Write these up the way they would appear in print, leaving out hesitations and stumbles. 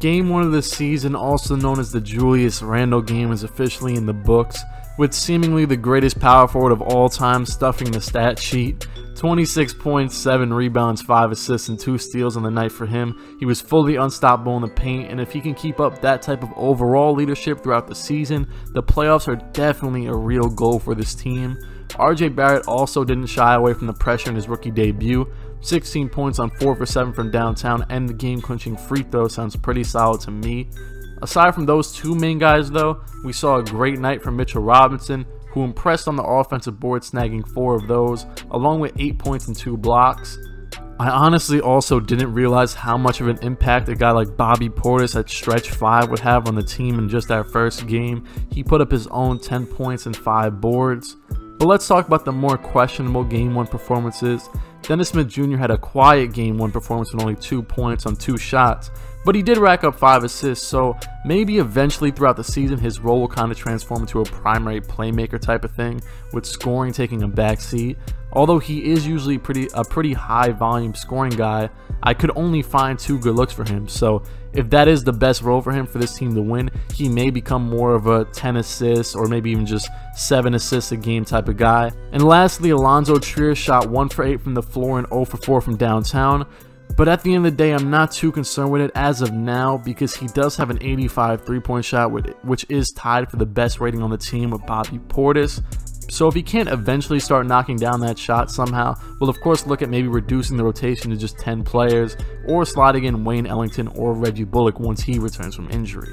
Game 1 of the season, also known as the Julius Randle game, is officially in the books, with seemingly the greatest power forward of all time stuffing the stat sheet. 26 points, 7 rebounds, 5 assists, and 2 steals on the night for him. He was fully unstoppable in the paint, and if he can keep up that type of overall leadership throughout the season, the playoffs are definitely a real goal for this team. RJ Barrett also didn't shy away from the pressure in his rookie debut. 16 points on 4 for 7 from downtown, and the game-clinching free throw sounds pretty solid to me. Aside from those two main guys though, we saw a great night from Mitchell Robinson, who impressed on the offensive board, snagging 4 of those, along with 8 points and 2 blocks. I honestly also didn't realize how much of an impact a guy like Bobby Portis at stretch 5 would have on the team in just that first game. He put up his own 10 points and 5 boards. But let's talk about the more questionable Game 1 performances. Dennis Smith Jr. had a quiet Game 1 performance with only 2 points on 2 shots, but he did rack up 5 assists, so maybe eventually throughout the season his role will kind of transform into a primary playmaker type of thing, with scoring taking a backseat. Although he is usually a pretty high volume scoring guy, I could only find 2 good looks for him, so if that is the best role for him for this team to win, he may become more of a 10 assists or maybe even just 7 assists a game type of guy. And lastly, Alonzo Trier shot 1 for 8 from the floor and 0 for 4 from downtown. But at the end of the day, I'm not too concerned with it as of now, because he does have an 85 3-point shot, which is tied for the best rating on the team with Bobby Portis. So if he can't eventually start knocking down that shot somehow, we'll of course look at maybe reducing the rotation to just 10 players, or sliding in Wayne Ellington or Reggie Bullock once he returns from injury.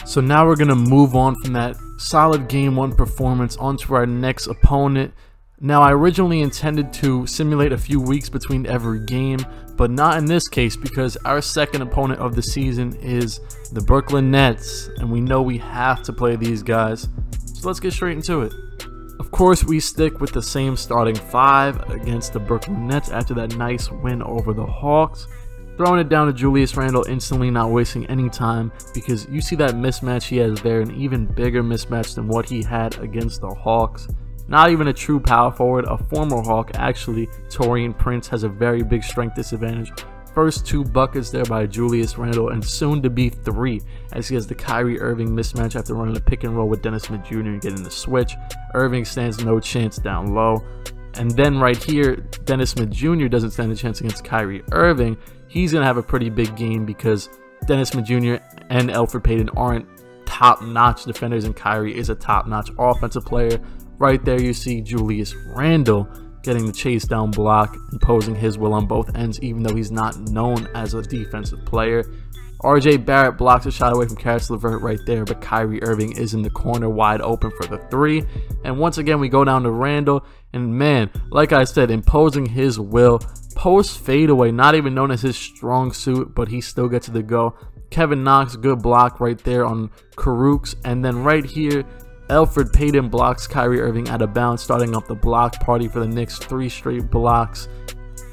So now we're going to move on from that solid Game 1 performance onto our next opponent. Now, I originally intended to simulate a few weeks between every game, but not in this case, because our second opponent of the season is the Brooklyn Nets, and we know we have to play these guys. So let's get straight into it. Of course, we stick with the same starting 5 against the Brooklyn Nets after that nice win over the Hawks. Throwing it down to Julius Randle instantly, not wasting any time, because you see that mismatch he has there, an even bigger mismatch than what he had against the Hawks. Not even a true power forward, a former Hawk actually, Taurean Prince, has a very big strength disadvantage. First 2 buckets there by Julius Randle, and soon to be 3, as he has the Kyrie Irving mismatch after running a pick and roll with Dennis Smith Jr. and getting the switch. Irving stands no chance down low. And then right here, Dennis Smith Jr. doesn't stand a chance against Kyrie Irving. He's going to have a pretty big game because Dennis Smith Jr. and Elfrid Payton aren't top-notch defenders, and Kyrie is a top-notch offensive player. Right there you see Julius Randle getting the chase down block, imposing his will on both ends, even though he's not known as a defensive player. RJ Barrett blocks a shot away from Karis LeVert right there, but Kyrie Irving is in the corner wide open for the 3. And once again, we go down to Randle, and man, like I said, imposing his will. Post fadeaway, not even known as his strong suit, but he still gets it to go. Kevin Knox, good block right there on Karooks, and then right here, Elfrid Payton blocks Kyrie Irving out of bounds, starting up the block party for the Knicks. 3 straight blocks.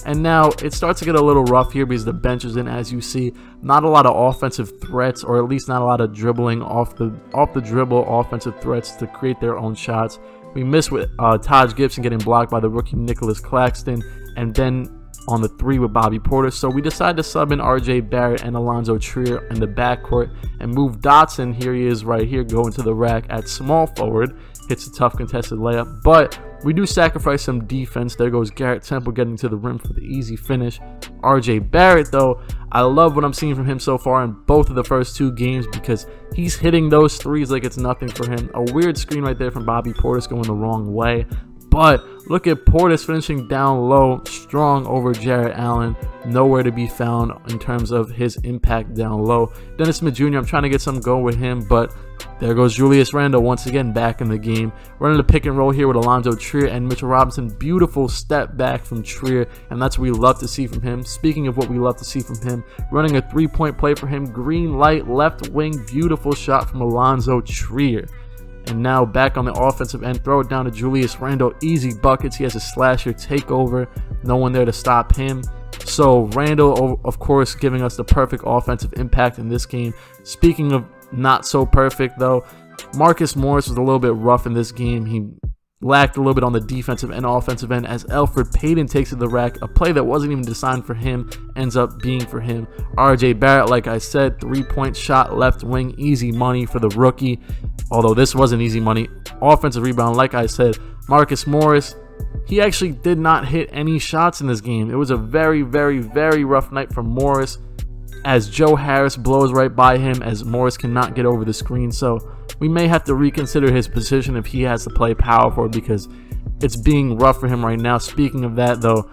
And now it starts to get a little rough here because the bench is in, as you see. Not a lot of offensive threats, or at least not a lot of dribbling off the dribble offensive threats to create their own shots. We miss with Taj Gibson getting blocked by the rookie Nicholas Claxton, and then on the 3 with Bobby Portis. So we decide to sub in RJ Barrett and Alonzo Trier in the backcourt and move Dotson. Here he is right here, going to the rack at small forward. Hits a tough contested layup, but we do sacrifice some defense. There goes Garrett Temple getting to the rim for the easy finish. RJ Barrett, though, I love what I'm seeing from him so far in both of the first 2 games, because he's hitting those 3s like it's nothing for him. A weird screen right there from Bobby Portis going the wrong way. But look at Portis finishing down low, strong over Jarrett Allen. Nowhere to be found in terms of his impact down low. Dennis Smith Jr., I'm trying to get some go with him, but there goes Julius Randle once again back in the game. Running the pick and roll here with Alonzo Trier and Mitchell Robinson. Beautiful step back from Trier, and that's what we love to see from him. Speaking of what we love to see from him, running a 3-point play for him. Green light, left wing, beautiful shot from Alonzo Trier. And now back on the offensive end, throw it down to Julius Randle. Easy buckets. He has a slasher takeover. No one there to stop him. So Randle, of course, giving us the perfect offensive impact in this game. Speaking of not so perfect, though, Marcus Morris was a little bit rough in this game. He lacked a little bit on the defensive and offensive end as Elfrid Payton takes it to the rack. A play that wasn't even designed for him ends up being for him. RJ Barrett, like I said, 3-point shot, left wing, easy money for the rookie. Although this wasn't easy money. Offensive rebound, like I said. Marcus Morris, he actually did not hit any shots in this game. It was a very, very, very rough night for Morris as Joe Harris blows right by him as Morris cannot get over the screen. So we may have to reconsider his position if he has to play power forward because it's being rough for him right now. Speaking of that, though,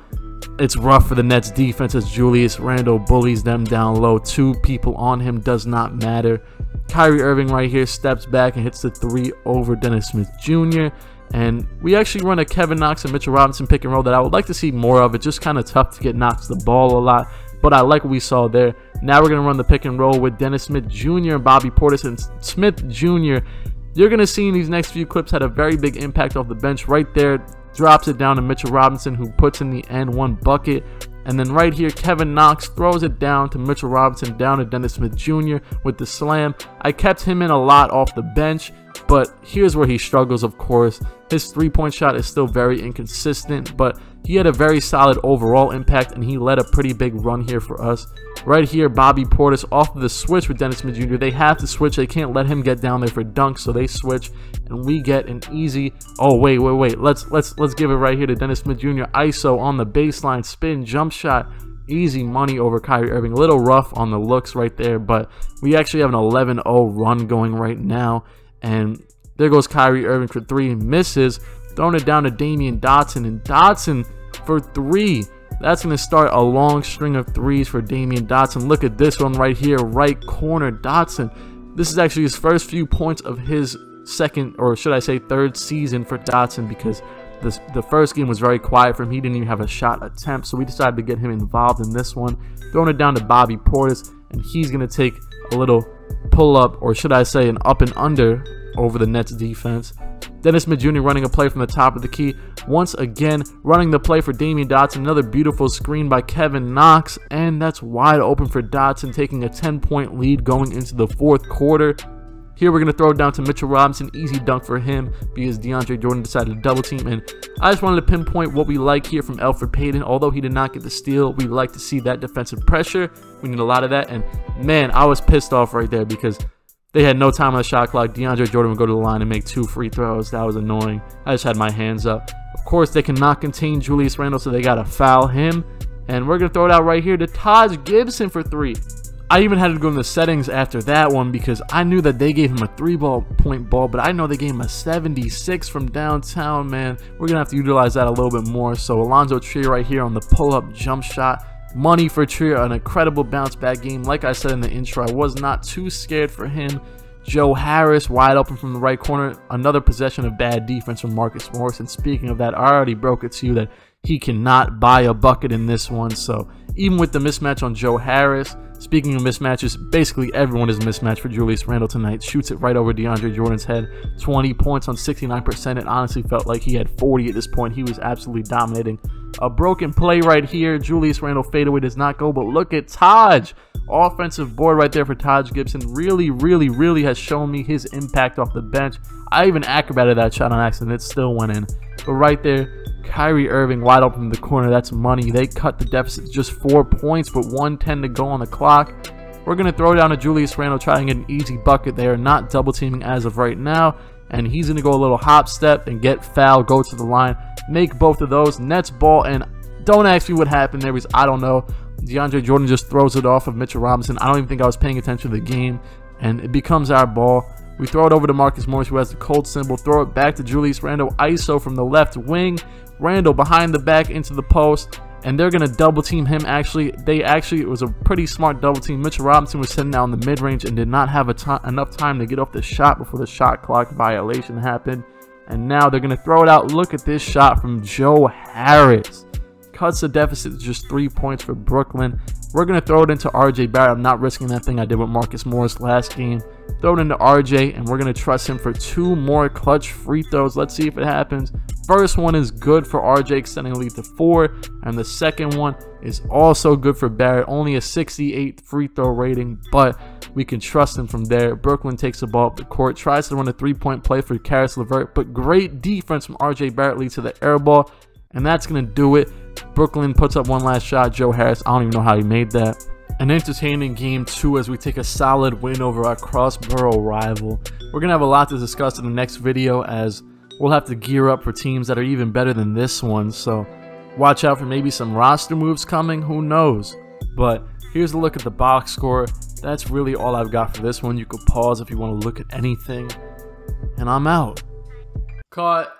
it's rough for the Nets defense as Julius Randle bullies them down low. 2 people on him does not matter. Kyrie Irving right here steps back and hits the 3 over Dennis Smith Jr. And we actually run a Kevin Knox and Mitchell Robinson pick and roll that I would like to see more of. It's just kind of tough to get Knox the ball a lot, but I like what we saw there. Now we're going to run the pick and roll with Dennis Smith Jr. and Bobby Portis. And Smith Jr., you're going to see in these next few clips, had a very big impact off the bench. Right there, drops it down to Mitchell Robinson, who puts in the N1 bucket. And then right here, Kevin Knox throws it down to Mitchell Robinson, down to Dennis Smith Jr. with the slam. I kept him in a lot off the bench, but here's where he struggles, of course. His 3-point shot is still very inconsistent, but he had a very solid overall impact, and he led a pretty big run here for us. Right here, Bobby Portis off of the switch with Dennis Smith Jr. They have to switch. They can't let him get down there for dunks, so they switch, and we get an easy. Oh wait. Let's give it right here to Dennis Smith Jr. ISO on the baseline, spin, jump shot. Easy money over Kyrie Irving. A little rough on the looks right there, but we actually have an 11-0 run going right now. And there goes Kyrie Irving for 3, misses, throwing it down to Damian Dotson, and Dotson for 3. That's going to start a long string of 3s for Damian Dotson. Look at this one right here, right corner, Dotson. This is actually his first few points of his second, or should I say third season for Dotson, because the first game was very quiet for him. He didn't even have a shot attempt, so we decided to get him involved in this one. Throwing it down to Bobby Portis, and he's going to take a little pull-up, or should I say an up and under over the Nets defense. Dennis Smith Jr. running a play from the top of the key. Once again, running the play for Damian Dotson. Another beautiful screen by Kevin Knox, and that's wide open for Dotson, taking a 10-point lead going into the 4th quarter. Here we're going to throw it down to Mitchell Robinson. Easy dunk for him because DeAndre Jordan decided to double team. And I just wanted to pinpoint what we like here from Elfrid Payton. Although he did not get the steal, we like to see that defensive pressure. We need a lot of that. And man, I was pissed off right there because they had no time on the shot clock. DeAndre Jordan would go to the line and make 2 free throws. That was annoying. I just had my hands up. Of course, they cannot contain Julius Randle, so they got to foul him. And we're going to throw it out right here to Taj Gibson for 3. I even had to go in the settings after that one because I knew that they gave him a 3-point ball, but I know they gave him a 76 from downtown, man. We're going to have to utilize that a little bit more. So Alonzo Trier right here on the pull-up jump shot. Money for Trier, an incredible bounce-back game. Like I said in the intro, I was not too scared for him. Joe Harris wide open from the right corner. Another possession of bad defense from Marcus Morris. And speaking of that, I already broke it to you that he cannot buy a bucket in this one. So even with the mismatch on Joe Harris, speaking of mismatches, basically everyone is mismatched for Julius Randle tonight. Shoots it right over DeAndre Jordan's head. 20 points on 69%. It honestly felt like he had 40 at this point. He was absolutely dominating. A broken play right here. Julius Randle fadeaway does not go, but look at Taj. Offensive board right there for Taj Gibson. Really has shown me his impact off the bench. I even acrobated that shot on accident. It still went in. But right there, Kyrie Irving wide open in the corner. That's money. They cut the deficit to just 4 points, but 1:10 to go on the clock. We're going to throw down to Julius Randle, try and get an easy bucket. They are not double teaming as of right now. And he's going to go a little hop step and get fouled, go to the line, make both of those. Nets ball, and don't ask me what happened there because I don't know. DeAndre Jordan just throws it off of Mitchell Robinson. I don't even think I was paying attention to the game, and it becomes our ball. We throw it over to Marcus Morris, who has the cold symbol. Throw it back to Julius Randle. ISO from the left wing. Randle behind the back into the post, and they're going to double team him. It was a pretty smart double team. Mitchell Robinson was sitting down in the mid-range and did not have enough time to get off the shot before the shot clock violation happened. And now they're going to throw it out. Look at this shot from Joe Harris. Cuts the deficit to just 3 points for Brooklyn. We're going to throw it into RJ Barrett. I'm not risking that thing I did with Marcus Morris last game. Throw it into RJ, and we're going to trust him for 2 more clutch free throws. Let's see if it happens. First one is good for RJ, extending the lead to 4. And the second one is also good for Barrett. Only a 68 free throw rating, but we can trust him from there. Brooklyn takes the ball up the court, tries to run a 3-point play for Karis LeVert, but great defense from RJ Barrett leads to the air ball, and that's going to do it. Brooklyn puts up one last shot. Joe Harris, I don't even know how he made that. An entertaining game 2 as we take a solid win over our cross-borough rival. We're going to have a lot to discuss in the next video, as we'll have to gear up for teams that are even better than this one. So watch out for maybe some roster moves coming. Who knows? But here's a look at the box score. That's really all I've got for this one. You could pause if you want to look at anything. And I'm out. Cut.